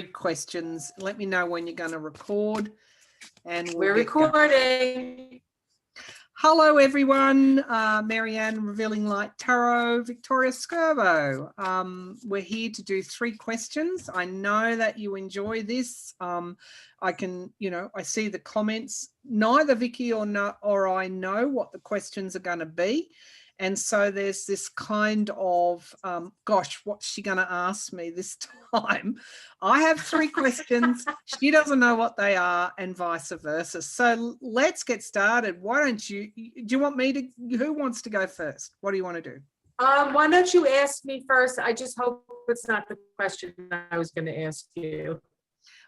questions. Let me know when you're going to record, and we're recording. Hello everyone, Marianne, Revealing Light Tarot, Victoria Skirbo. We're here to do 3 questions. I know that you enjoy this. I can, I see the comments. Neither Vicky or I know what the questions are going to be. And so there's this kind of, gosh, what's she going to ask me this time? I have 3 questions. She doesn't know what they are, and vice versa. So let's get started. Why don't do you want me to, who wants to go first? What do you want to do? Why don't you ask me first? I just hope it's not the question I was going to ask you.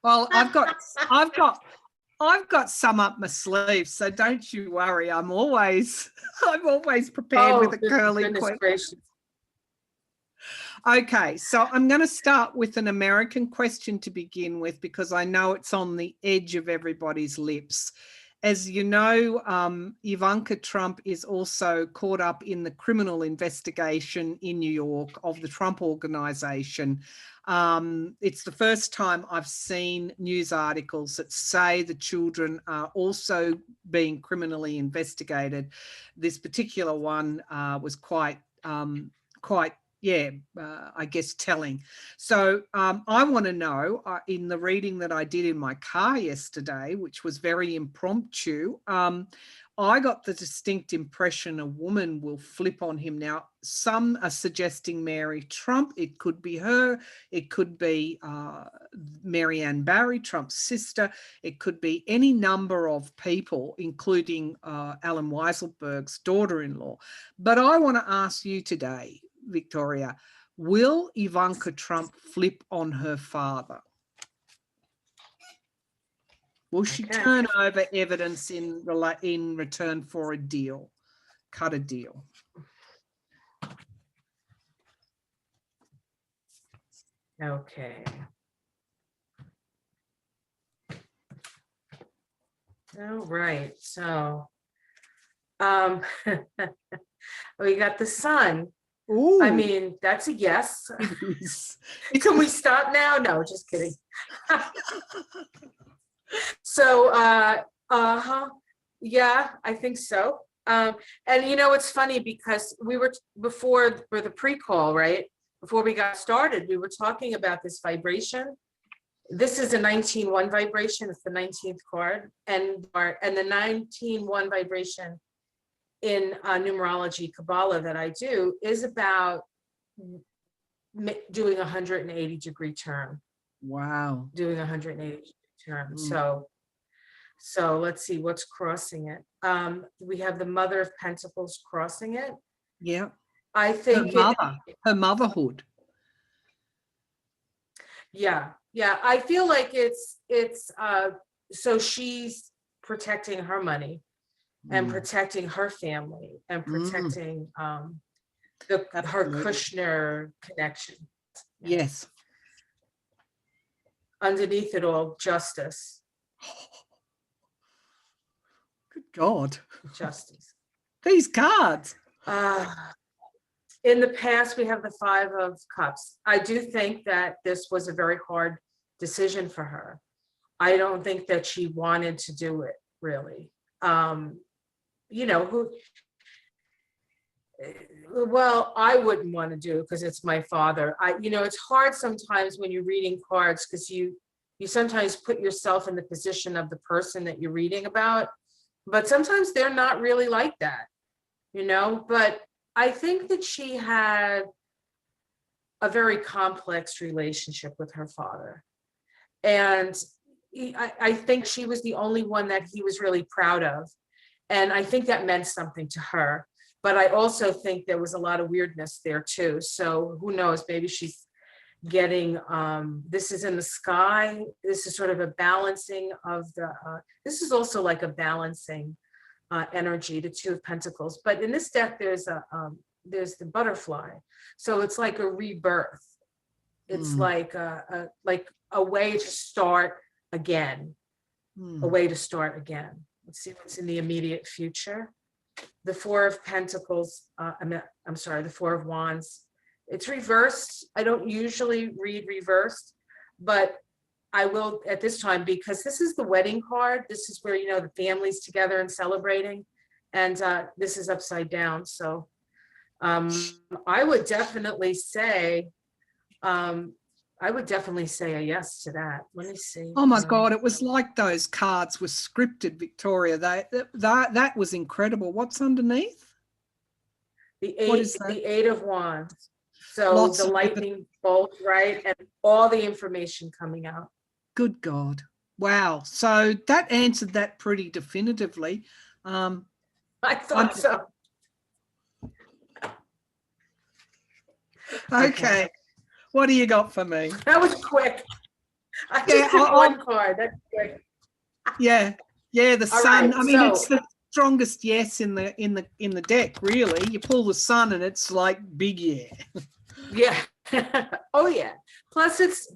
Well, I've got some up my sleeve, so don't you worry. I'm always prepared with a curly question. Okay, so I'm going to start with an American question to begin with, because I know it's on the edge of everybody's lips. As you know, Ivanka Trump is also caught up in the criminal investigation in New York of the Trump Organization. It's the first time I've seen news articles that say the children are also being criminally investigated. This particular one was quite, I guess, telling. So I want to know, in the reading that I did in my car yesterday, which was very impromptu, I got the distinct impression a woman will flip on him. Now, some are suggesting Mary Trump. It could be her. It could be Marianne Barry, Trump's sister. It could be any number of people, including Alan Weisselberg's daughter-in-law. But I want to ask you today, Victoria, will Ivanka Trump flip on her father? Will she turn over evidence in return for a deal, cut a deal? Okay. All right. So, we got the sun. Ooh. I mean, that's a yes. Can we stop now? No, just kidding. So, yeah, I think so. And it's funny because we were for the pre-call, right? Before we got started, we were talking about this vibration. This is a 19-1 vibration. It's the 19th card, and the 19-1 vibration in numerology Kabbalah that I do is about doing a 180-degree turn. Wow. Doing a 180-degree turn. So let's see what's crossing it. We have the Mother of Pentacles crossing it. Yeah. I think her motherhood. Yeah. I feel like it's so she's protecting her money and protecting her family and protecting her Kushner connection. Yes. Underneath it all, justice. Good God. Justice. These cards. In the past, we have the 5 of Cups. I do think that this was a very hard decision for her. I don't think that she wanted to do it, really. Well, I wouldn't want to do it because it's my father. It's hard sometimes when you're reading cards because you sometimes put yourself in the position of the person that you're reading about, but sometimes they're not really like that, but I think that she had a very complex relationship with her father. And I think she was the only one that he was really proud of. And I think that meant something to her. But I also think there was a lot of weirdness there too. So who knows, maybe she's getting, this is in the sky. This is sort of a balancing of this is also like a balancing energy, the 2 of Pentacles. But in this deck, there's the butterfly. So it's like a rebirth. It's like a way to start again, a way to start again. Let's see what's in the immediate future. The 4 of Pentacles, I'm sorry, the 4 of Wands. It's reversed. I don't usually read reversed, but I will at this time, because this is the wedding card. This is where, you know, the family's together and celebrating. And this is upside down. So I would definitely say, a yes to that. Let me see. Oh my God, it was like those cards were scripted, Victoria. That was incredible. What's underneath? What is that? The 8 of Wands. So Lots the of lightning bolt, right? And all the information coming out. Good God. Wow. So that answered that pretty definitively. I thought so. Okay. What do you got for me? That was quick. I just did one card. That's quick. Yeah. Yeah, the sun. Right, I mean, it's the strongest yes in the deck, really. You pull the sun and it's like big yeah. Yeah. Oh yeah. Plus it's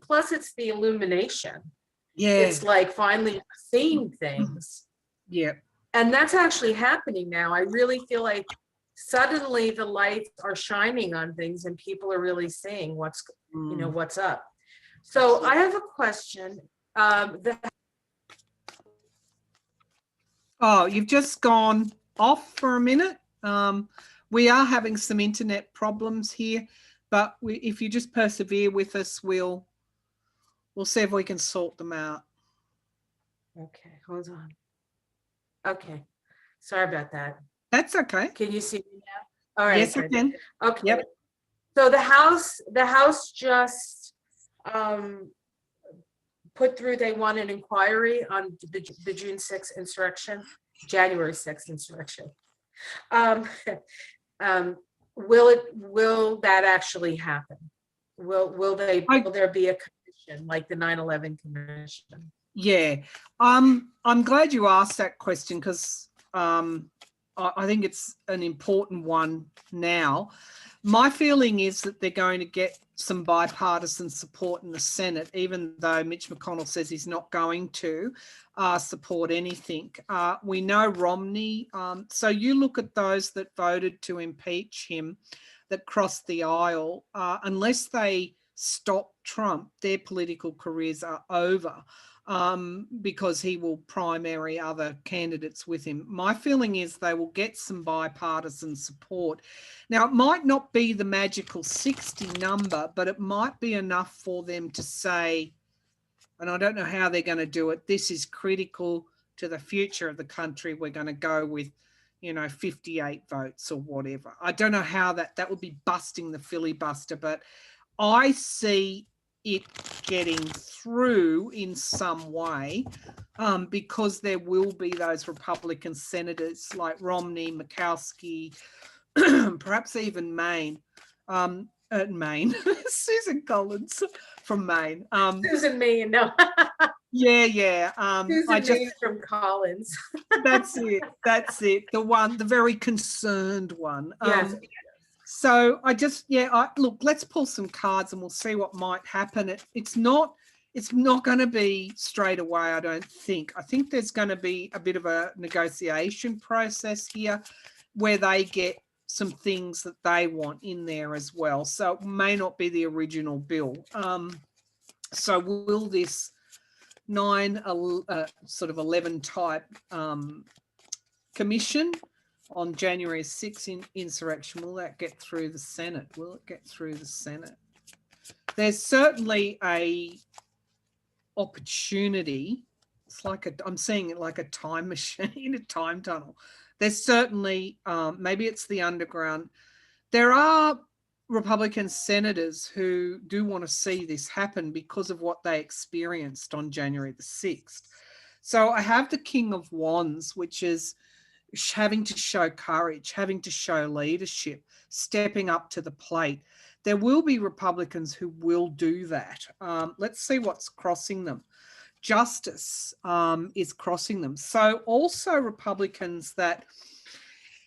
the illumination. Yeah. It's like finally seeing things. Yeah. And that's actually happening now. I really feel like suddenly the lights are shining on things and people are really seeing what's you know, what's up. So I have a question. Oh, you've just gone off for a minute. We are having some internet problems here, but if you just persevere with us, we'll see if we can sort them out. Okay, hold on. Okay, sorry about that. That's okay. Can you see me now? All right. Yes, I can. Okay. Yep. So the house just put through, they want an inquiry on the June 6th insurrection, January 6th insurrection. Will that actually happen? Will there be a commission like the 9/11 commission? Yeah. I'm glad you asked that question, because I think it's an important one now. My feeling is that they're going to get some bipartisan support in the Senate, even though Mitch McConnell says he's not going to support anything. We know Romney. So you look at those that voted to impeach him, that crossed the aisle, unless they stop Trump, their political careers are over. Because he will primary other candidates with him. My feeling is they will get some bipartisan support. Now, it might not be the magical 60 number, but it might be enough for them to say, and I don't know how they're going to do it, this is critical to the future of the country. We're going to go with, 58 votes or whatever. I don't know how that would be busting the filibuster, but I see it getting through in some way, because there will be those Republican senators like Romney, Murkowski, perhaps even Maine, Susan Collins from Maine. Susan Maine, no. Yeah. Susan Maine from Collins. That's it. The very concerned one. Yes. So look, let's pull some cards and we'll see what might happen. It's not going to be straight away, I don't think. I think there's going to be a bit of a negotiation process here where they get some things that they want in there as well. So it may not be the original bill. So will this 11 type commission on January 6th in insurrection, will that get through the Senate? Will it get through the Senate? There's certainly a opportunity. It's like I'm seeing it like a time machine, a time tunnel. There's certainly, maybe it's the underground. There are Republican senators who do want to see this happen because of what they experienced on January the 6th. So I have the King of Wands, which is having to show courage, having to show leadership, stepping up to the plate. There will be Republicans who will do that. Let's see what's crossing them. Justice is crossing them. So also Republicans that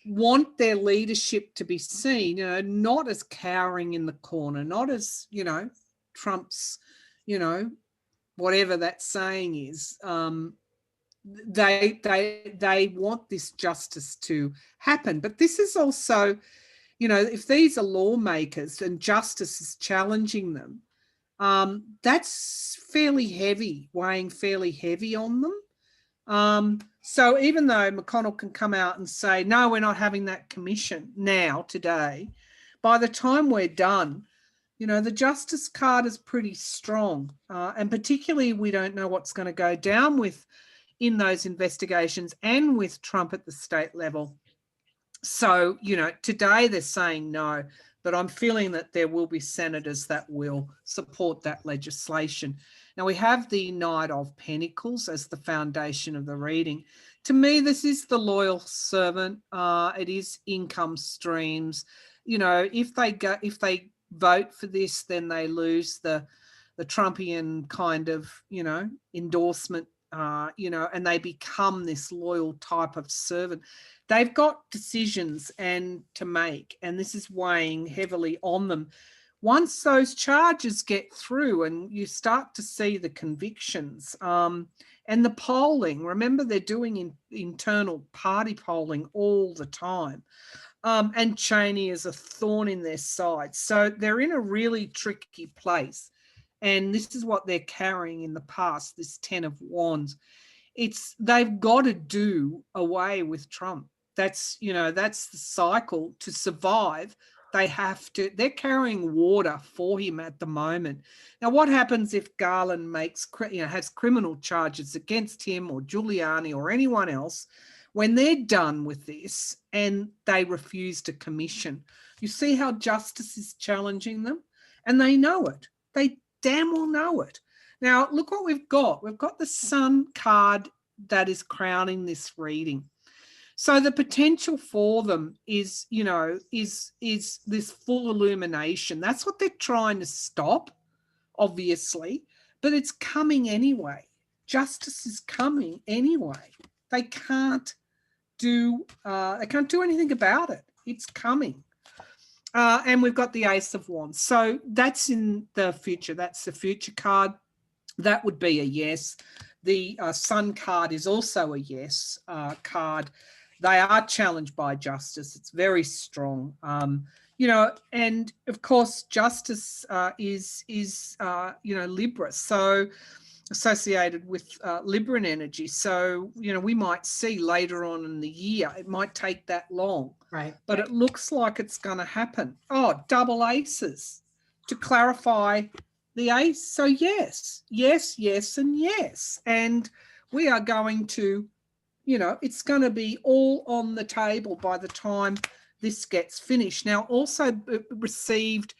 want their leadership to be seen, not as cowering in the corner, not as, Trump's, whatever that saying is. They want this justice to happen. But this is also, if these are lawmakers and justice is challenging them, That's fairly heavy, weighing fairly heavy on them. So even though McConnell can come out and say, no, we're not having that commission now, today, by the time we're done, the justice card is pretty strong. And particularly, we don't know what's going to go down in those investigations and with Trump at the state level. So, today they're saying no, but I'm feeling that there will be senators that will support that legislation. Now, we have the Knight of Pentacles as the foundation of the reading. To me, this is the loyal servant. It is income streams. If they vote for this, then they lose the Trumpian kind of, endorsement, and they become this loyal type of servant. They've got decisions to make, and this is weighing heavily on them. Once those charges get through and you start to see the convictions and the polling, remember they're doing internal party polling all the time, and Cheney is a thorn in their side. So they're in a really tricky place. And this is what they're carrying in the past, this 10 of Wands. They've got to do away with Trump. That's the cycle to survive. They're carrying water for him at the moment. Now, what happens if Garland has criminal charges against him or Giuliani or anyone else when they're done with this and they refuse to commission? You see how justice is challenging them, and they know it. They damn well know it. Now, look what we've got. We've got the Sun card that is crowning this reading. So the potential for them is this full illumination. That's what they're trying to stop, obviously, but it's coming anyway. Justice is coming anyway. They can't do anything about it. It's coming. And we've got the Ace of Wands. So that's in the future. That's the future card. That would be a yes. The Sun card is also a yes card. They are challenged by justice. It's very strong. And of course, justice is Libra, so associated with Libran energy. So, we might see later on in the year, it might take that long. Right. But it looks like it's going to happen. Oh, double aces to clarify the ace. So yes, yes, yes, and yes. And we are going to, it's going to be all on the table by the time this gets finished. Now, also received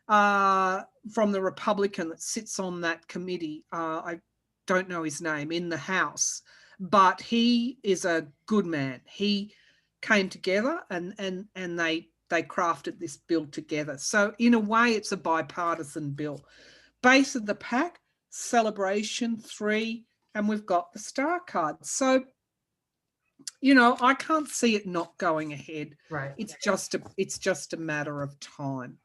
from the Republican that sits on that committee, I don't know his name, in the House, but he is a good man. He came together and they crafted this bill together. So in a way, it's a bipartisan bill. Base of the pack, celebration 3, and we've got the star card. So, I can't see it not going ahead. Right. It's just a matter of time.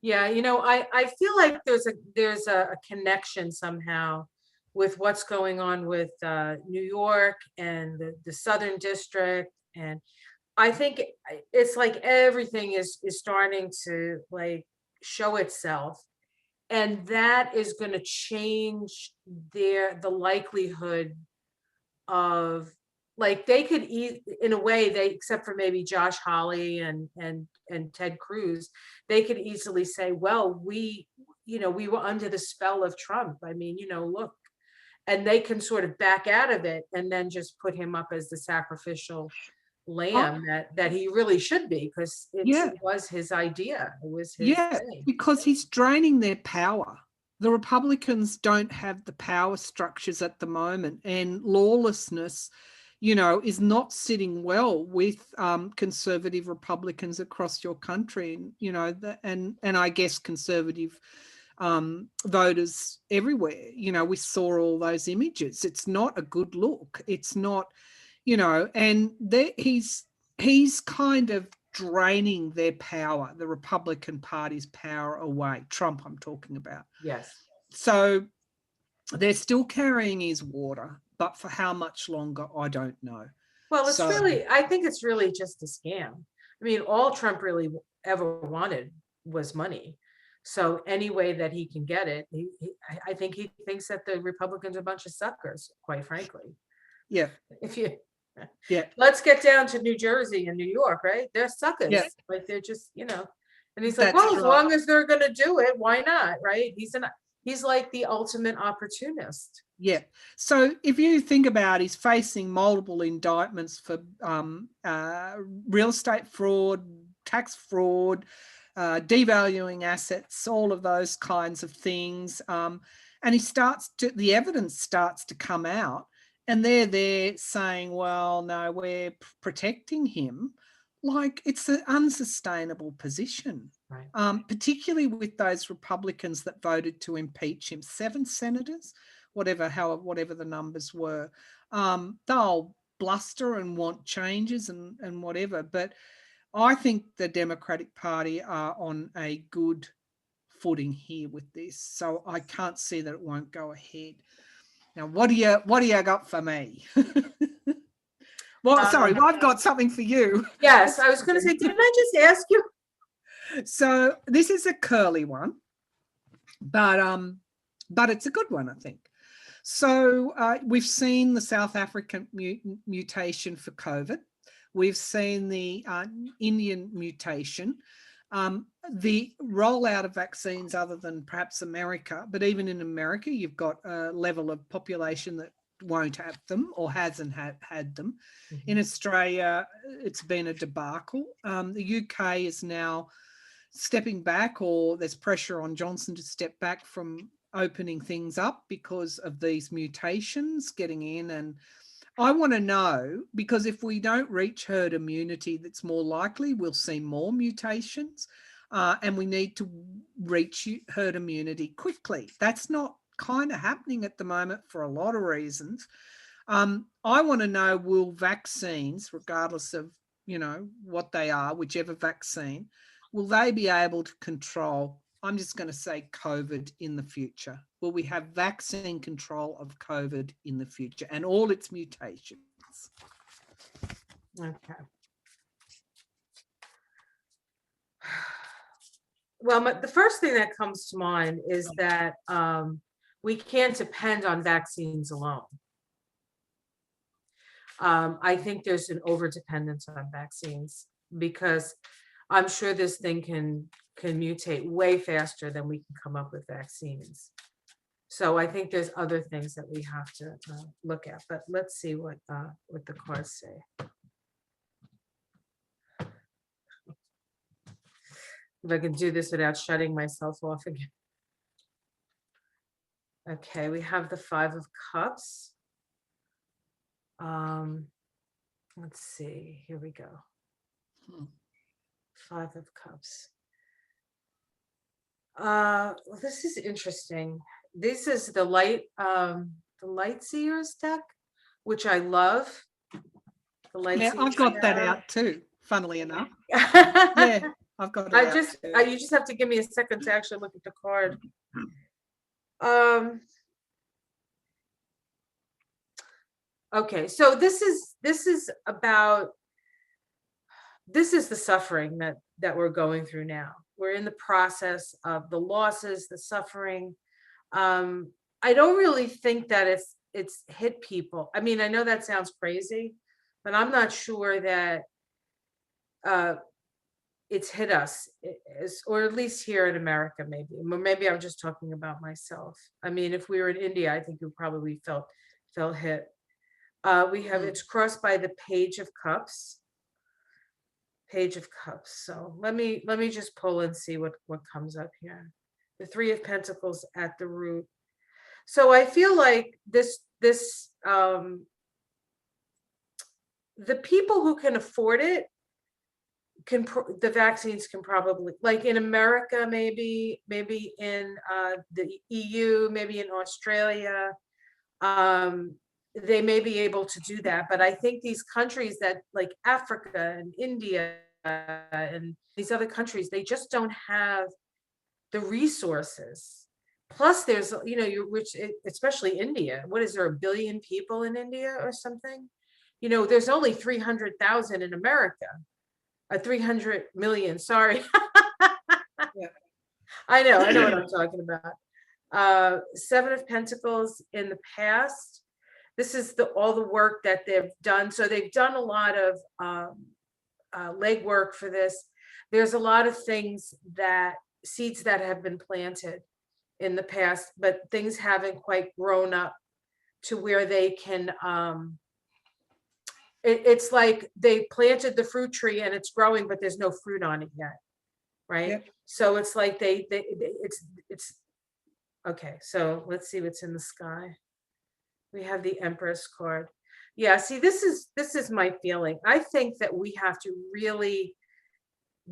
Yeah, I feel like there's a connection somehow with what's going on with New York and the Southern District, and I think it's like everything is starting to like show itself, and that is going to change the likelihood of, like, they could in a way, except for maybe Josh Hawley and Ted Cruz, they could easily say, well, we were under the spell of Trump. I mean, look, and they can sort of back out of it and then just put him up as the sacrificial lamb that he really should be, because it was his idea. It was his thing. Because he's draining their power. The Republicans don't have the power structures at the moment, and lawlessness, is not sitting well with conservative Republicans across your country, and I guess conservative voters everywhere. We saw all those images. It's not a good look. It's not, and he's kind of draining their power, the Republican Party's power away. Trump, I'm talking about. Yes. So they're still carrying his water, but for how much longer, I don't know. Well, I think it's really just a scam. I mean, all Trump really ever wanted was money. So any way that he can get it, I think he thinks that the Republicans are a bunch of suckers, quite frankly. Yeah. If you, Yeah. let's get down to New Jersey and New York, right? They're suckers. Yeah. Like they're just, and he's like, That's well, as right. long as they're gonna do it, why not? Right? He's like the ultimate opportunist. Yeah. So if you think about, he's facing multiple indictments for real estate fraud, tax fraud, devaluing assets, all of those kinds of things. And the evidence starts to come out, and they're there saying, well, no, we're protecting him. Like, it's an unsustainable position. Right. Particularly with those Republicans that voted to impeach him, 7 senators, whatever the numbers were. They'll bluster and want changes and whatever, but I think the Democratic Party are on a good footing here with this, so I can't see that it won't go ahead. Now, what do you got for me? Well, sorry, I've got something for you. Yes, I was going to say, didn't I just ask you? So this is a curly one, but it's a good one, I think. So we've seen the South African mutation for COVID. We've seen the Indian mutation, the rollout of vaccines other than perhaps America, but even in America, you've got a level of population that won't have them or hasn't had them. Mm-hmm. In Australia, it's been a debacle. The UK is now stepping back, or there's pressure on Johnson to step back from opening things up because of these mutations getting in. And I want to know, because if we don't reach herd immunity, that's more likely we'll see more mutations, and we need to reach herd immunity quickly. That's not kind of happening at the moment for a lot of reasons. I want to know, will vaccines, regardless of, what they are, whichever vaccine, will they be able to control, I'm just going to say, COVID in the future? Will we have vaccine control of COVID in the future and all its mutations? Okay. Well, the first thing that comes to mind is that we can't depend on vaccines alone. I think there's an overdependence on vaccines, because I'm sure this thing can mutate way faster than we can come up with vaccines. So I think there's other things that we have to look at, but let's see what the cards say. If I can do this without shutting myself off again. Okay, we have the 5 of Cups. Let's see, here we go. 5 of Cups. Well, this is interesting. This is the Light Seers deck, which I love. The Light Seers I've got that out too, funnily enough. Yeah, I've got it you just have to give me a second to actually look at the card. Okay, so this is the suffering that we're going through now. We're in the process of the losses, the suffering. I don't really think that it's hit people. I mean, I know that sounds crazy, but I'm not sure that it's hit us, or at least here in America, maybe. Maybe I'm just talking about myself. I mean, if we were in India, I think we probably felt hit. We have, it's crossed by the Page of Cups. Page of Cups. So let me just pull and see what comes up here. The 3 of Pentacles at the root. So I feel like the people who can afford it the vaccines can probably, like in America, maybe in the EU, maybe in Australia, they may be able to do that. But I think these countries that, like Africa and India and these other countries, they just don't have the resources. Plus there's, especially India, what is there, 1 billion people in India or something? There's only 300,000 in America. 300 million, sorry. Yeah. I know what I'm talking about. Seven of Pentacles in the past. This is all the work that they've done. So they've done a lot of legwork for this. There's a lot of things seeds that have been planted in the past, but things haven't quite grown up to where they can, it's like they planted the fruit tree and it's growing, but there's no fruit on it yet. Right. Yep. So it's like it's okay. So let's see what's in the sky. We have the Empress card. Yeah, see, this is my feeling. I think that we have to really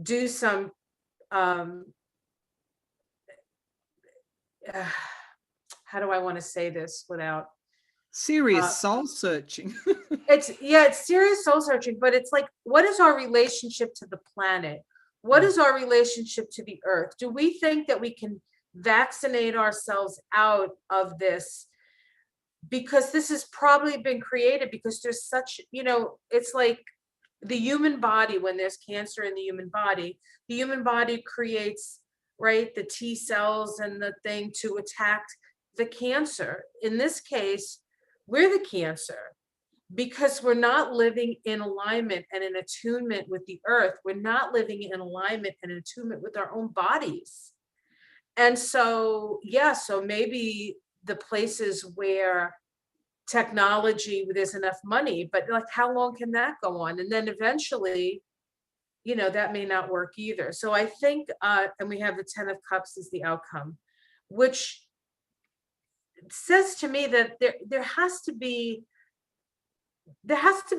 do some how do I want to say this without serious soul searching? it's serious soul searching, but it's like, what is our relationship to the planet? What is our relationship to the earth? Do we think that we can vaccinate ourselves out of this? Because this has probably been created because there's such, it's like the human body, when there's cancer in the human body creates, right, the T cells and the thing to attack the cancer. In this case, we're the cancer. Because we're not living in alignment and in attunement with the earth. We're not living in alignment and attunement with our own bodies. And so, so maybe the places where technology, there's enough money, but like, how long can that go on? And then eventually, that may not work either. So I think, and we have the 10 of Cups as the outcome, which says to me that there has to be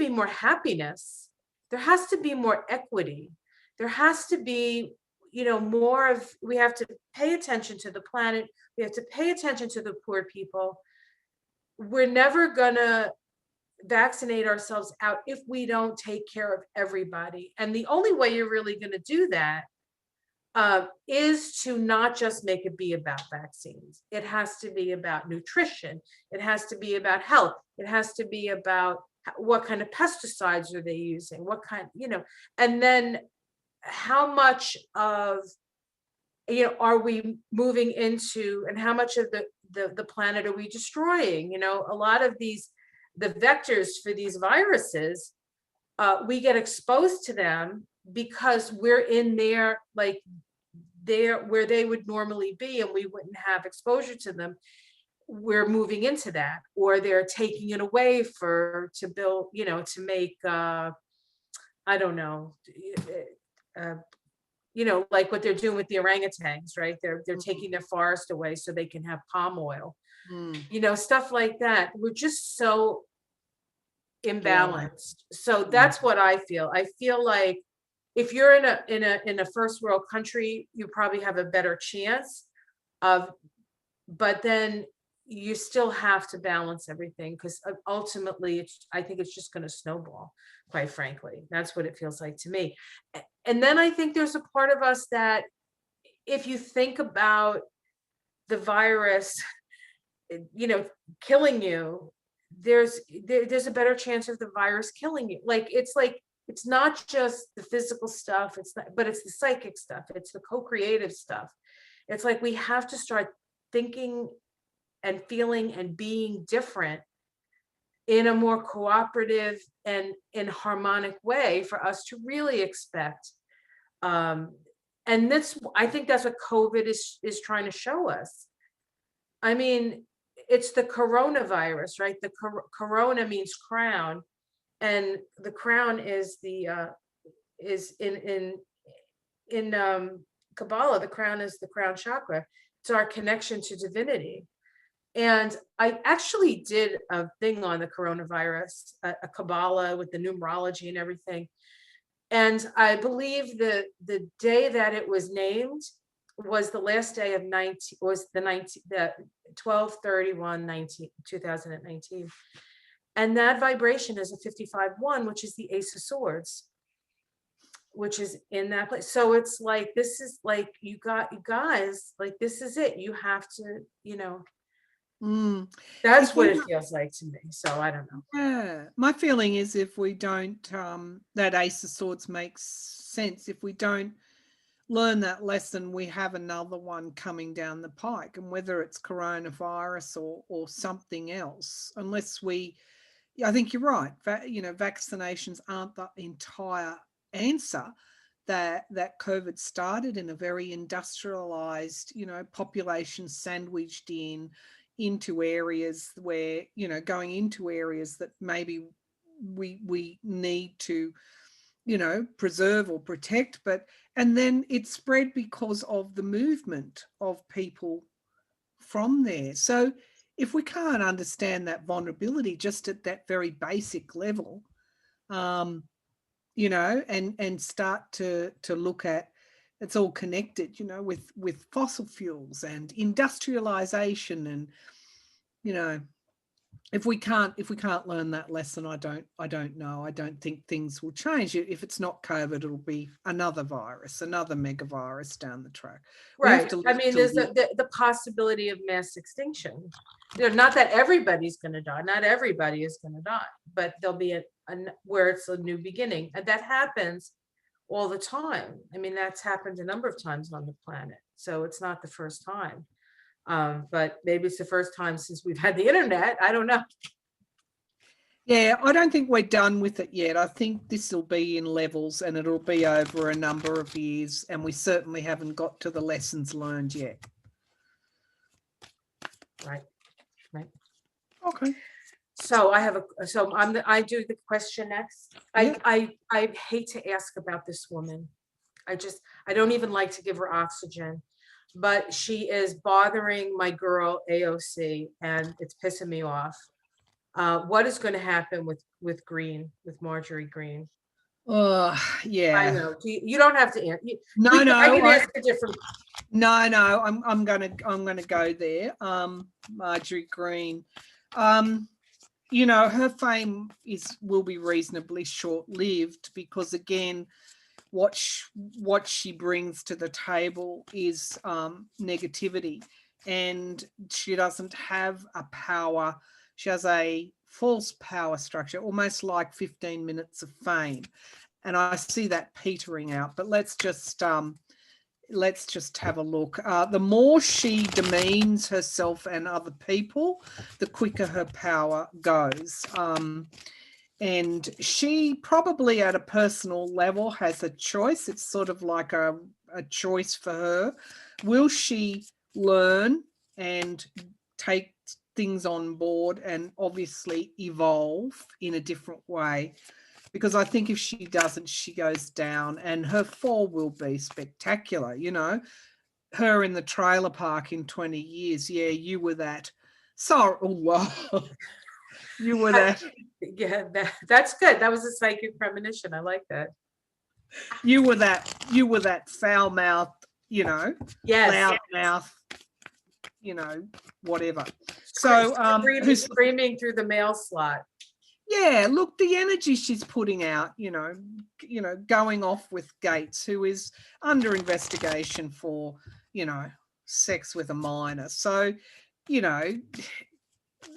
more happiness. There has to be more equity. There has to be, more of, we have to pay attention to the planet. We have to pay attention to the poor people. We're never gonna vaccinate ourselves out if we don't take care of everybody. And the only way you're really gonna do that is to not just make it be about vaccines. It has to be about nutrition. It has to be about health. It has to be about what kind of pesticides are they using, what kind, and then how much of, are we moving into, and how much of the planet are we destroying? A lot of the vectors for these viruses, we get exposed to them because we're in there, like where they would normally be, and we wouldn't have exposure to them. We're moving into that, or they're taking it away to build, to make, I don't know, like what they're doing with the orangutans, right? They're taking their forest away so they can have palm oil, stuff like that. We're just so imbalanced. So that's what I feel. I feel like if you're in a first world country, you probably have a better chance of, but then you still have to balance everything, because ultimately I think it's just going to snowball, quite frankly. That's what it feels like to me. And then I think there's a part of us that, if you think about the virus, killing you, there's a better chance of the virus killing you. It's not just the physical stuff, but it's the psychic stuff, it's the co-creative stuff. It's like we have to start thinking and feeling and being different in a more cooperative and in harmonic way for us to really expect. And I think that's what COVID is trying to show us. I mean, it's the coronavirus, right? The corona means crown, and the crown is is in Kabbalah, the crown is the crown chakra. It's our connection to divinity. And I actually did a thing on the coronavirus, a Kabbalah with the numerology and everything. And I believe the day that it was named was the last day of 12/31/2019. And that vibration is a 55-1, which is the Ace of Swords, which is in that place. So it's like, this is like, you guys, like, this is it. You have to, that's what it feels like to me. So I don't know. Yeah, my feeling is, if we don't, that Ace of Swords makes sense. If we don't learn that lesson, we have another one coming down the pike, and whether it's coronavirus or something else, unless we, I think you're right, vaccinations aren't the entire answer. That COVID started in a very industrialized, population sandwiched into areas where, going into areas that maybe we need to, preserve or protect, and then it spread because of the movement of people from there. So if we can't understand that vulnerability just at that very basic level, and start to look at, it's all connected, with fossil fuels and industrialization, and if we can't learn that lesson, I don't know. I don't think things will change. If it's not COVID, it'll be another virus, another mega virus down the track. Right. I mean, there's the possibility of mass extinction. Not that everybody's going to die. Not everybody is going to die, but there'll be where it's a new beginning, and that happens all the time. I mean, that's happened a number of times on the planet, so it's not the first time. But maybe it's the first time since we've had the internet. I don't know. Yeah, I don't think we're done with it yet. I think this will be in levels, and it'll be over a number of years, and we certainly haven't got to the lessons learned yet. Right. Okay. So I do the question next. Yeah. I hate to ask about this woman. I don't even like to give her oxygen, but she is bothering my girl AOC, and it's pissing me off. What is going to happen with Marjorie Green? Yeah. I know. You don't have to answer. No, I can ask a different. No, I'm gonna go there. Marjorie Green. Her fame will be reasonably short-lived, because again, what she brings to the table is negativity, and she doesn't have a power. She has a false power structure, almost like 15 minutes of fame, and I see that petering out. But let's just have a look. The more she demeans herself and other people, the quicker her power goes. And she probably at a personal level has a choice. It's sort of like a choice for her. Will she learn and take things on board and obviously evolve in a different way? Because I think if she doesn't, she goes down, and her fall will be spectacular. Her in the trailer park in 20 years. Yeah, you were that. Sorry. Oh, wow. You were that. Yeah, that's good. That was a psychic premonition. I like that. You were that foul mouth, Yes. loud mouth, whatever. So who's screaming through the mail slot. Yeah, look, the energy she's putting out, going off with Gates, who is under investigation for, sex with a minor. So,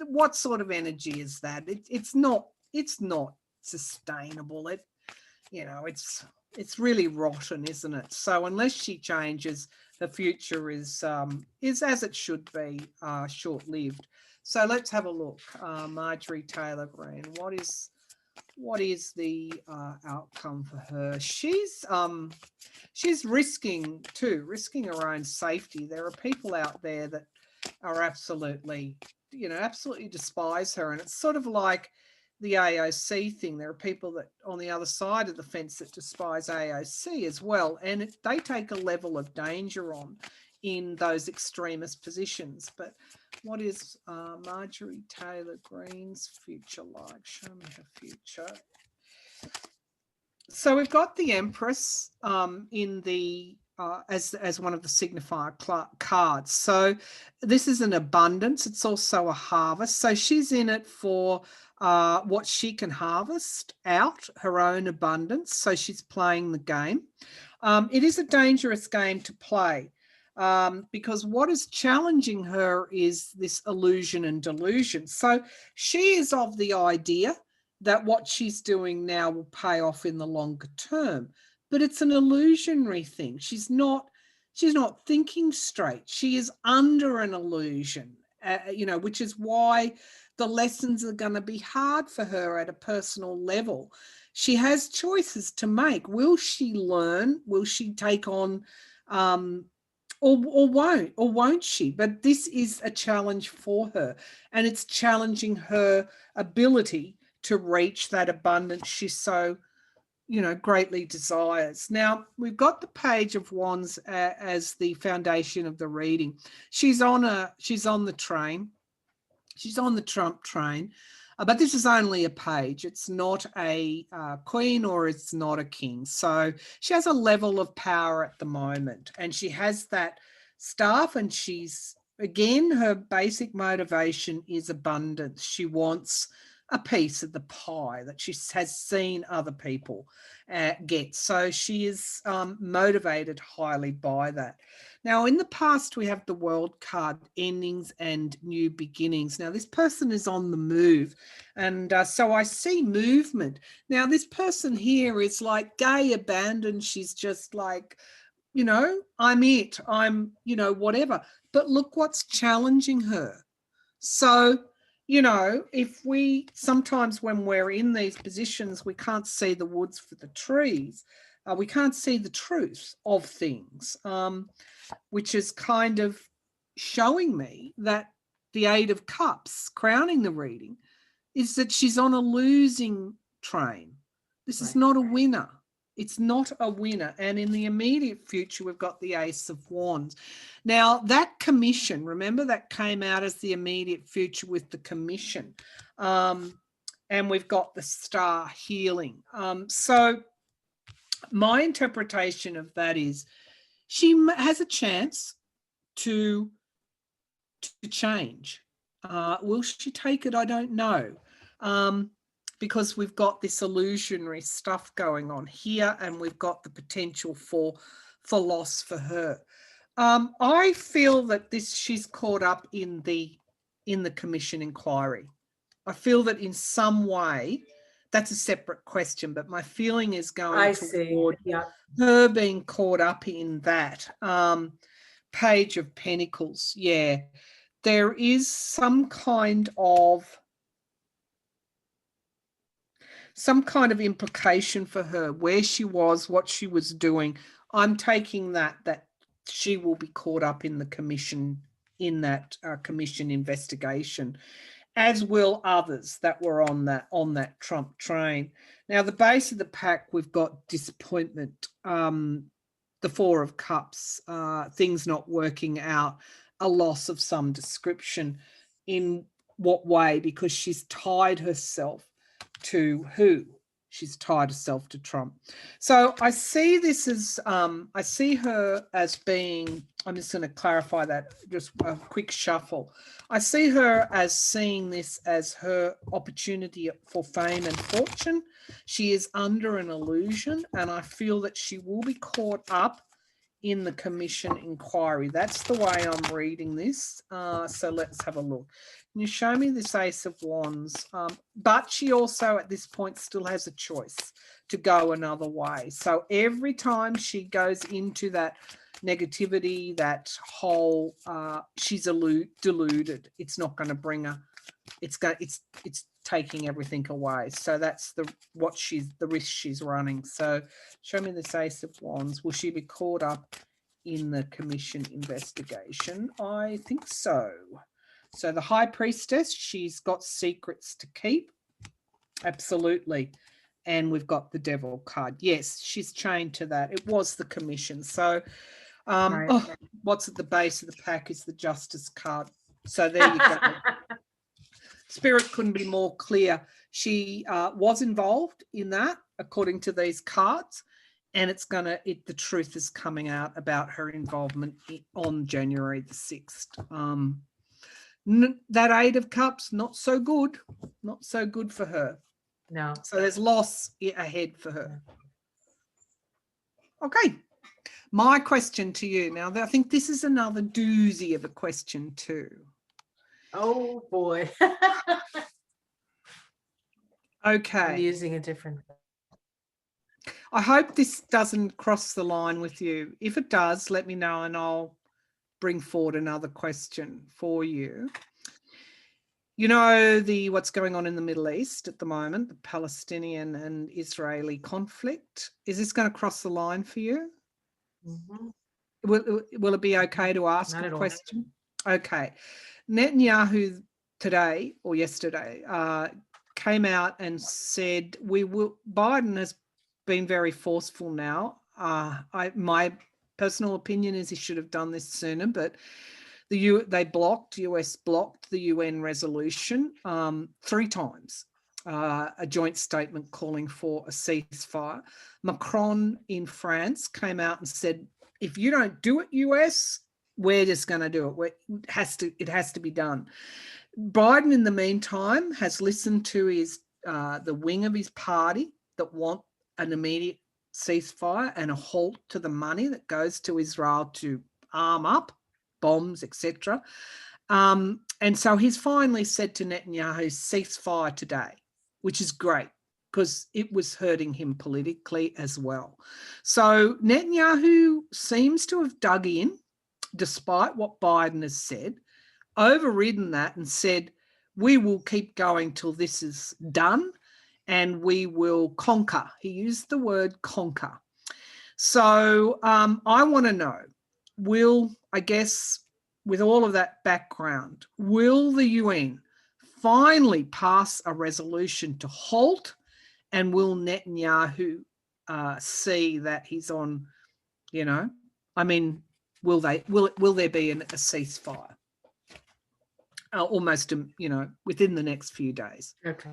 what sort of energy is that? It's not sustainable. It's really rotten, isn't it? So unless she changes, the future is as it should be, short-lived. So let's have a look. Marjorie Taylor Greene. What is the outcome for her? She's risking her own safety. There are people out there that are absolutely despise her, and it's sort of like the AOC thing. There are people that on the other side of the fence that despise AOC as well, and they take a level of danger on in those extremist positions. But what is Marjorie Taylor Greene's future like? Show me her future. So we've got the Empress in the as one of the signifier cards. So this is an abundance. It's also a harvest. So she's in it for what she can harvest out, her own abundance. So she's playing the game. It is a dangerous game to play. Because what is challenging her is this illusion and delusion. So she is of the idea that what she's doing now will pay off in the longer term. but it's an illusionary thing. She's not thinking straight. She is under an illusion, which is why the lessons are going to be hard for her at a personal level. She has choices to make. Will she learn? Will she take on, or won't she? But this is a challenge for her, and it's challenging her ability to reach that abundance she so greatly desires. Now, we've got the Page of Wands as the foundation of the reading. She's on the train. She's on the Trump train, but this is only a page. It's not a queen or it's not a king. So she has a level of power at the moment, and she has that staff, and she's, again, her basic motivation is abundance. She wants a piece of the pie that she has seen other people get. So she is motivated highly by that. Now, in the past, we have the World card, endings and new beginnings. Now, this person is on the move, and so I see movement. Now, this person here is like gay abandoned. She's just like, I'm it. I'm, whatever. But look what's challenging her. So, if we sometimes when we're in these positions, we can't see the woods for the trees. We can't see the truth of things, which is kind of showing me that the Eight of Cups, crowning the reading, is that she's on a losing train. This is not a winner. It's not a winner. And in the immediate future, we've got the Ace of Wands. Now, that commission, remember that came out as the immediate future with the commission. And we've got the Star healing. So my interpretation of that is she has a chance to change. Will she take it? I don't know. Because we've got this illusionary stuff going on here, and we've got the potential for loss for her. I feel that she's caught up in the commission inquiry. I feel that in some way, that's a separate question, but my feeling is going toward her being caught up in that. Page of Pentacles, yeah. There is some kind of implication for her, where she was, what she was doing. I'm taking that she will be caught up in the commission, in that commission investigation, as will others that were on that Trump train. Now, the base of the pack, we've got disappointment, the Four of Cups, things not working out, a loss of some description. In what way? Because she's tied herself to who? She's tied herself to Trump. So I see this as, I see her as being, I'm just going to clarify that, just a quick shuffle. I see her as seeing this as her opportunity for fame and fortune. She is under an illusion, and I feel that she will be caught up in the commission inquiry. That's the way I'm reading this. So let's have a look. Can you show me this Ace of Wands? But she also at this point still has a choice to go another way. So every time she goes into that negativity, that whole, she's deluded. It's not going to bring her. It's taking everything away. So that's the risk she's running. So show me this Ace of Wands. Will she be caught up in the commission investigation? I think so. So the High Priestess, she's got secrets to keep. Absolutely. And we've got the Devil card. Yes, she's chained to that. It was the commission. So what's at the base of the pack is the Justice card. So there you go. Spirit couldn't be more clear. She was involved in that, according to these cards, and the truth is coming out about her involvement on January the 6th. That Eight of Cups, not so good for her. No. So there's loss ahead for her. Okay. My question to you now, I think this is another doozy of a question too. Oh boy. Okay. I'm using a different. I hope this doesn't cross the line with you. If it does, let me know and I'll bring forward another question for you. You know, what's going on in the Middle East at the moment, the Palestinian and Israeli conflict. Is this going to cross the line for you? Mhm. Will it be okay to ask Not a at all. question? Okay. Netanyahu today or yesterday came out and said, Biden has been very forceful now. My personal opinion is he should have done this sooner, but US blocked the UN resolution 3 times, a joint statement calling for a ceasefire. Macron in France came out and said, if you don't do it, US, we're just going to do it. It has to be done. Biden, in the meantime, has listened to the wing of his party that want an immediate ceasefire and a halt to the money that goes to Israel to arm up, bombs, etc. And so he's finally said to Netanyahu, ceasefire today, which is great because it was hurting him politically as well. So Netanyahu seems to have dug in, despite what Biden has said, overridden that and said, we will keep going till this is done and we will conquer. He used the word conquer. So I want to know, I guess, with all of that background, will the UN finally pass a resolution to halt, and will Netanyahu see that he's on, I mean, will there be a ceasefire? Almost, within the next few days. Okay.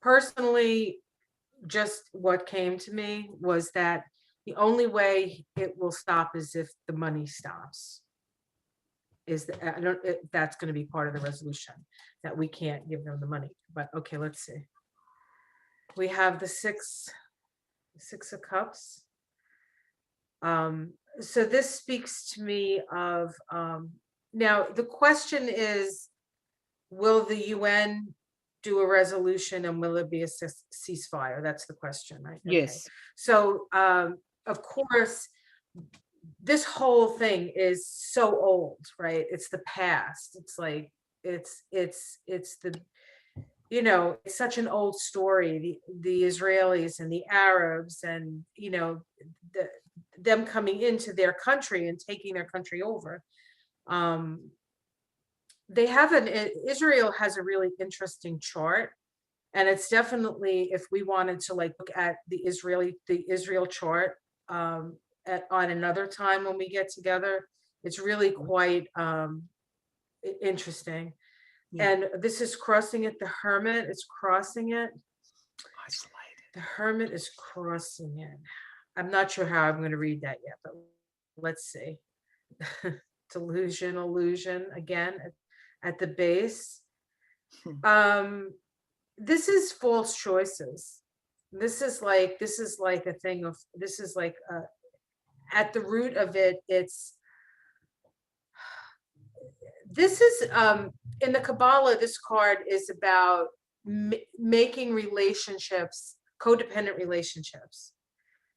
Personally, just what came to me was that the only way it will stop is if the money stops. That's going to be part of the resolution, that we can't give them the money. But okay, let's see. We have the six of cups. So this speaks to me of, now the question is, will the UN do a resolution and will it be a ceasefire? That's the question, right? Yes. Okay. So of course, this whole thing is so old, right? It's the past. It's like, it's the, it's such an old story. The Israelis and the Arabs and, them coming into their country and taking their country over. Israel has a really interesting chart, and it's definitely, if we wanted to look at the Israel chart on another time when we get together, it's really quite interesting. Yeah. And this is crossing it. The Hermit is crossing it. Isolated. The Hermit is crossing it. I'm not sure how I'm going to read that yet, but let's see. Delusion, illusion, again at the base. This is false choices. This is like a thing of, at the root of it, this is in the Kabbalah, this card is about making relationships, codependent relationships.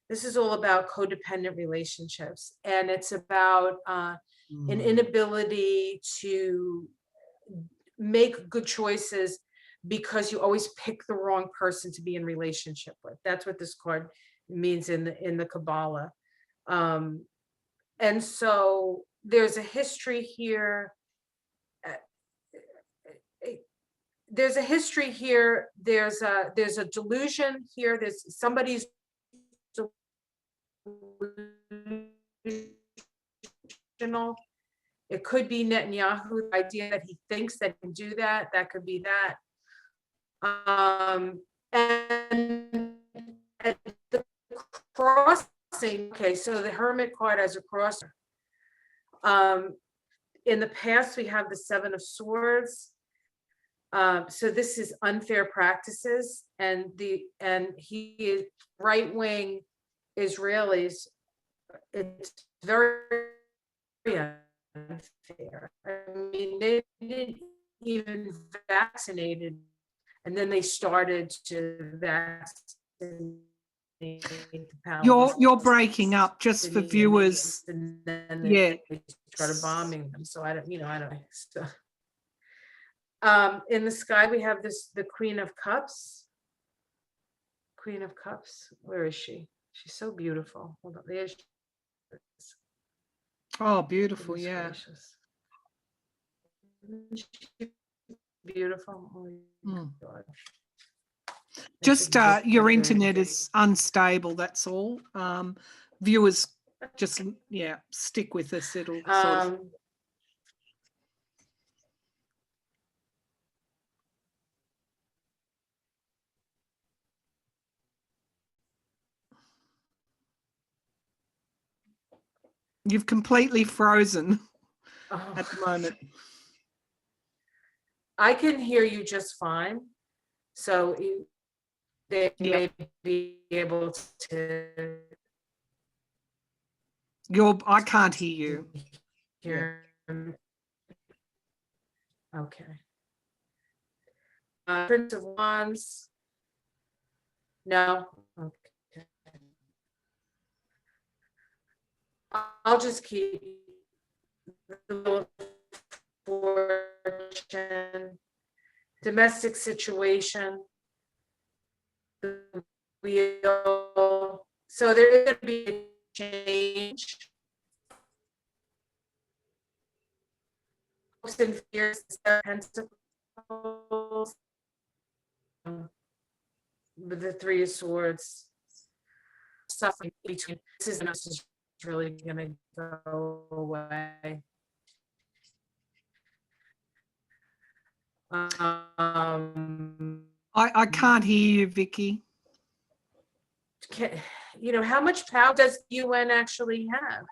This is all about codependent relationships, and it's about an inability to make good choices because you always pick the wrong person to be in relationship with. That's what this card means in the Kabbalah. And so there's a history here. There's a history here. There's a delusion here. There's somebody's delusional. It could be Netanyahu's idea that he thinks that he can do that. That could be that. And the crossing. Okay, so the Hermit card has a crosser. In the past, we have the Seven of Swords. So this is unfair practices, and he is right-wing Israelis. It's very unfair. I mean, they didn't even vaccinated and then they started to vaccinate You're breaking up just for viewers. and then Yeah. they started bombing them. So I don't know. So, in the sky, we have the Queen of Cups. Queen of Cups. Where is she? She's so beautiful. Hold on. There she is. Oh, beautiful. Goodness Yeah. gracious. Isn't she beautiful. Oh my God. Just your internet is unstable. That's all. Viewers, just stick with us. It'll sort of. You've completely frozen at the moment. I can hear you just fine. So they may be able to. I can't hear you. Hear. Okay. Prince of Wands. No. Okay. I'll just keep the fortune, domestic situation, the wheel. So there's going to be a change. Hopes and fears, Pentacles, with the Three of Swords. Suffering between. This is really going to go away. I can't hear you, Vicky. How much power does the UN actually have?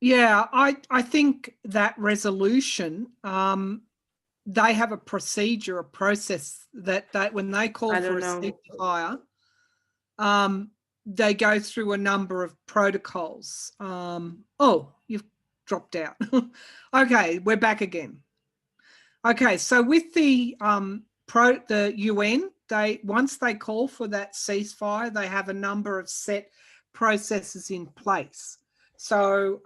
Yeah, I think that resolution, they have a procedure, a process that when they call for a ceasefire, they go through a number of protocols. Oh, you've dropped out. Okay, we're back again. Okay, so with the UN, once they call for that ceasefire, they have a number of set processes in place. So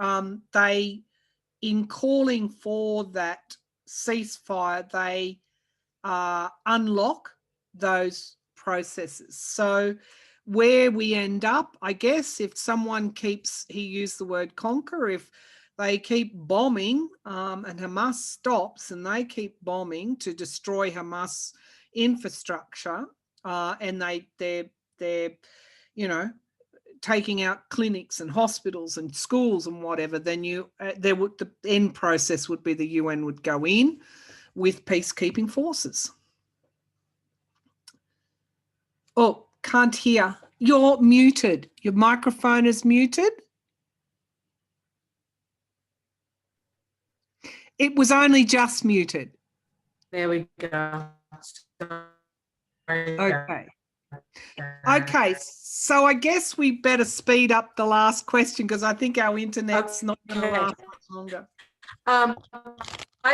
in calling for that ceasefire, they unlock those processes. So where we end up, I guess, if someone keeps, he used the word conquer, if they keep bombing and Hamas stops and they keep bombing to destroy Hamas infrastructure, and they're taking out clinics and hospitals and schools and whatever, then the end process would be the UN would go in with peacekeeping forces. Oh, can't hear. You're muted. Your microphone is muted. It was only just muted. There we go. Okay. Okay, so I guess we better speed up the last question because I think our internet's not going to last much longer. I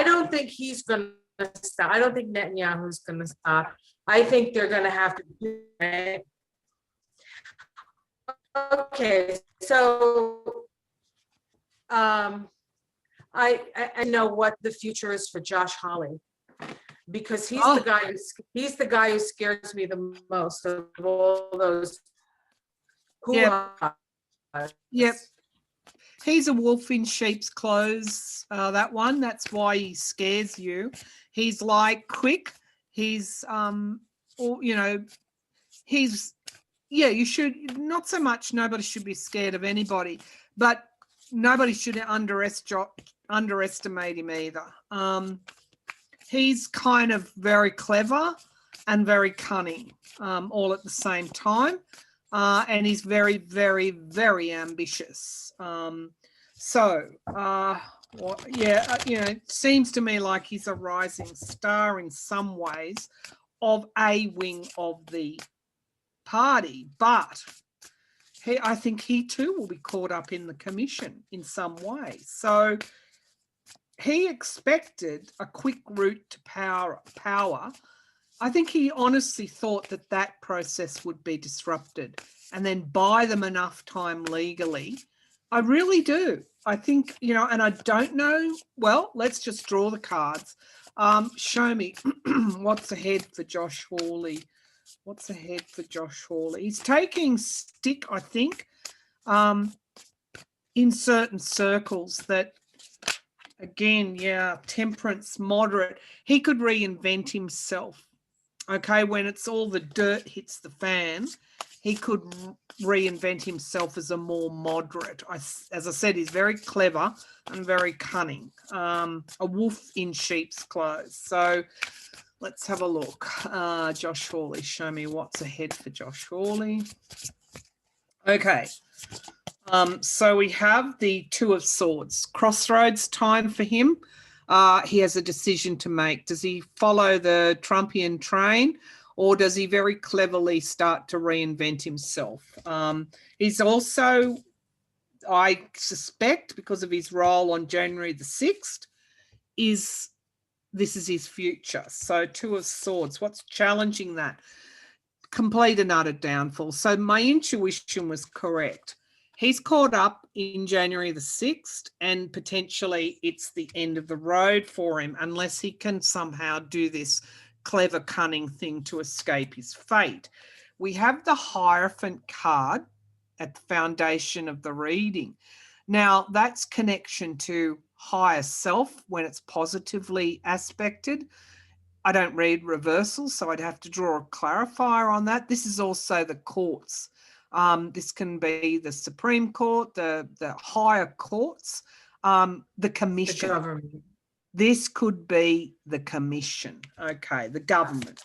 don't think he's going to stop. I don't think Netanyahu's going to stop. I think they're going to have to do it. Okay, so I know what the future is for Josh Hawley, because he's the guy who scares me the most of all those. Yep. He's a wolf in sheep's clothes, that one. That's why he scares you. He's like quick. He's, you should, not so much, nobody should be scared of anybody, but nobody should underestimate him either. He's kind of very clever and very cunning, all at the same time. And he's very, very, very ambitious. It seems to me like he's a rising star in some ways of a wing of the party, but I think he too will be caught up in the commission in some way. So he expected a quick route to power. I think he honestly thought that that process would be disrupted and then buy them enough time legally. I really do. I think, you know, and I don't know. Well, let's just draw the cards. Show me what's ahead for Josh Hawley. What's ahead for Josh Hawley? He's taking stick, I think, in certain circles that, again, yeah, temperance, moderate. He could reinvent himself. Okay, when it's all the dirt hits the fan, he could reinvent himself as a more moderate. As I said, he's very clever and very cunning. A wolf in sheep's clothes. So let's have a look. Josh Hawley, show me what's ahead for Josh Hawley. Okay. So we have the Two of Swords, crossroads time for him. He has a decision to make. Does he follow the Trumpian train, or does he very cleverly start to reinvent himself? He's also, I suspect, because of his role on January the 6th, this is his future. So Two of Swords, what's challenging that? Complete and utter downfall. So my intuition was correct. He's caught up in January the 6th, and potentially it's the end of the road for him unless he can somehow do this clever, cunning thing to escape his fate. We have the Hierophant card at the foundation of the reading. Now, that's connection to higher self when it's positively aspected. I don't read reversals, so I'd have to draw a clarifier on that. This is also the courts. This can be the Supreme Court, the higher courts, the commission. The government. This could be the commission. Okay, the government.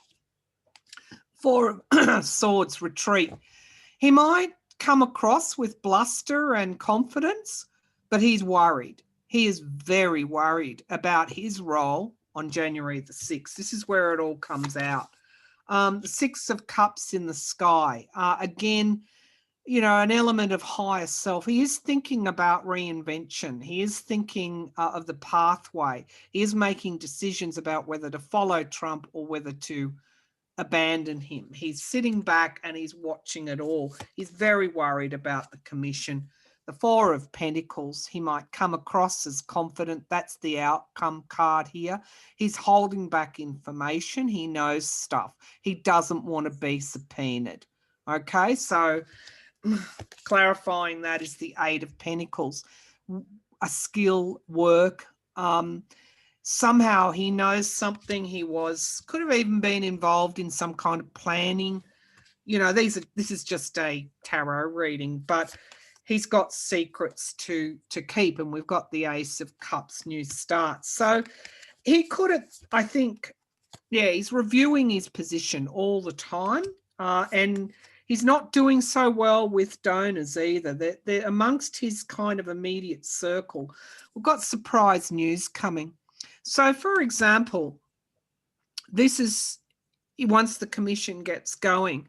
Four of Swords, retreat. He might come across with bluster and confidence, but he's worried. He is very worried about his role on January the 6th. This is where it all comes out. The Six of Cups in the sky. Again, you know, an element of higher self. He is thinking about reinvention. He is thinking of the pathway. He is making decisions about whether to follow Trump or whether to abandon him. He's sitting back and he's watching it all. He's very worried about the commission. The Four of Pentacles, he might come across as confident. That's the outcome card here. He's holding back information. He knows stuff. He doesn't want to be subpoenaed. Okay, so clarifying that is the Eight of Pentacles. A skill, work. Somehow he knows something. He could have even been involved in some kind of planning. You know, this is just a tarot reading, but he's got secrets to keep, and we've got the Ace of Cups, new start. So he could have, I think, yeah, he's reviewing his position all the time, and he's not doing so well with donors either. They're amongst his kind of immediate circle. We've got surprise news coming. So, for example, this is, once the commission gets going,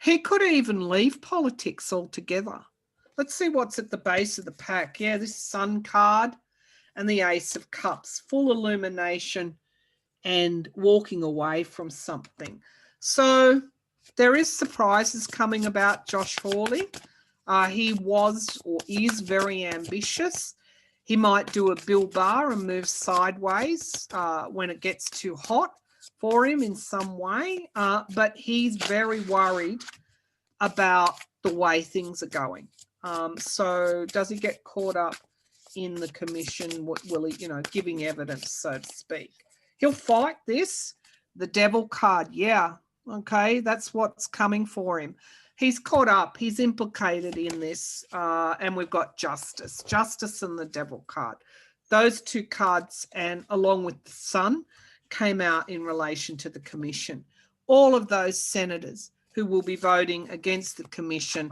he could even leave politics altogether. Let's see what's at the base of the pack. Yeah, this Sun card and the Ace of Cups, full illumination and walking away from something. So there is surprises coming about Josh Hawley. He was or is very ambitious. He might do a Bill Barr and move sideways when it gets too hot for him in some way. But he's very worried about the way things are going. So does he get caught up in the commission? Will he, you know, giving evidence, so to speak? He'll fight this. The Devil card, yeah. Okay, that's what's coming for him. He's caught up. He's implicated in this. And we've got Justice. Justice and the Devil card. Those two cards, and along with the Sun, came out in relation to the commission. All of those senators who will be voting against the commission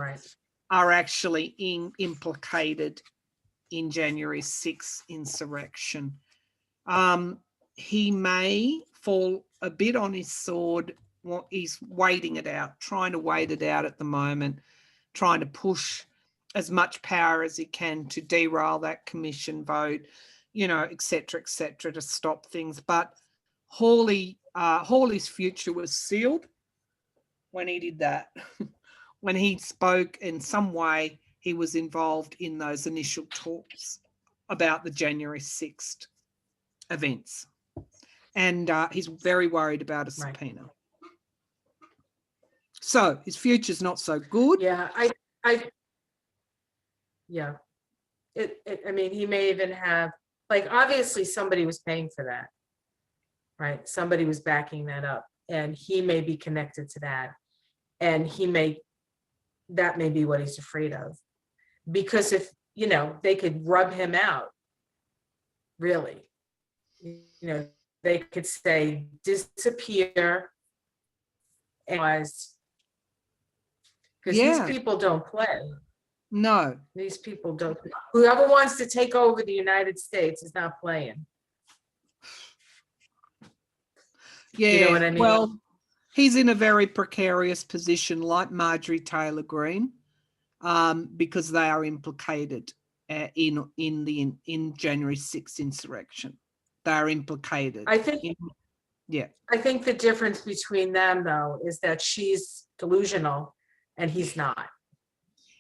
are actually implicated in January 6th insurrection. He may fall a bit on his sword. Well, he's waiting it out, trying to wait it out at the moment, trying to push as much power as he can to derail that commission vote. you know, et cetera, to stop things. But Hawley's future was sealed when he did that. When he spoke in some way, he was involved in those initial talks about the January 6th events. And he's very worried about a subpoena. So his future's not so good. Yeah, yeah. I mean, he may even have, like, obviously somebody was paying for that, right? Somebody was backing that up, and he may be connected to that. And that may be what he's afraid of. Because if, you know, they could rub him out, really, you know, they could say, disappear, because these people don't play. No. These people don't. Whoever wants to take over the United States is not playing. Yeah, you know what I mean? Well, he's in a very precarious position, like Marjorie Taylor Greene, because they are implicated in January 6th insurrection. They are implicated. I think the difference between them, though, is that she's delusional and he's not.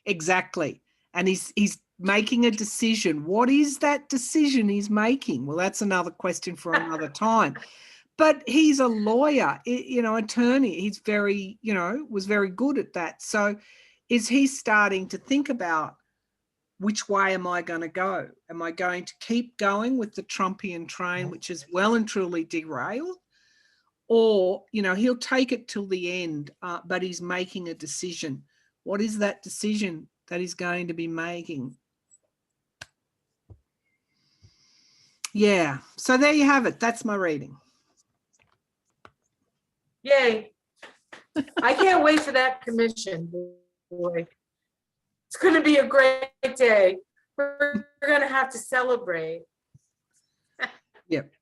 Exactly. And he's making a decision. What is that decision he's making? Well, that's another question for another time. But he's a lawyer, you know, attorney. He's very, you know, was very good at that. So is he starting to think about, which way am I going to go? Am I going to keep going with the Trumpian train, which is well and truly derailed? Or, you know, he'll take it till the end, but he's making a decision. What is that decision that he's going to be making? Yeah, so there you have it. That's my reading. Yay. I can't wait for that commission, boy. It's going to be a great day. We're going to have to celebrate. Yep.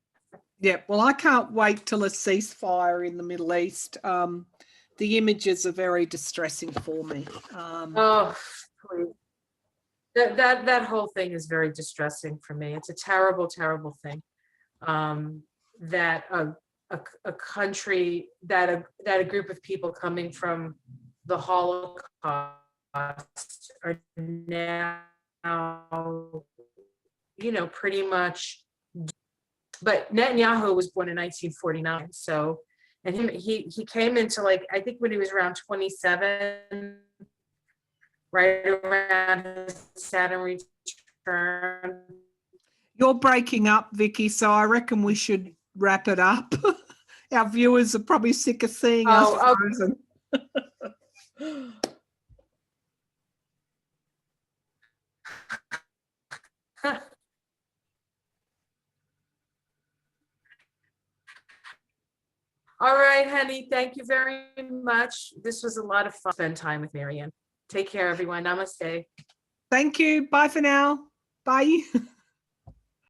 Well, I can't wait till a ceasefire in the Middle East. The images are very distressing for me. Oh, please. That whole thing is very distressing for me. It's a terrible, terrible thing. That a country, that a group of people coming from the Holocaust are now, you know, pretty much. But Netanyahu was born in 1949, so, and he came into, like, I think when he was around 27, right around his Saturn return. You're breaking up, Vicky, so I reckon we should wrap it up. Our viewers are probably sick of seeing us frozen. All right, honey. Thank you very much. This was a lot of fun. Spend time with Marianne. Take care, everyone. Namaste. Thank you. Bye for now. Bye.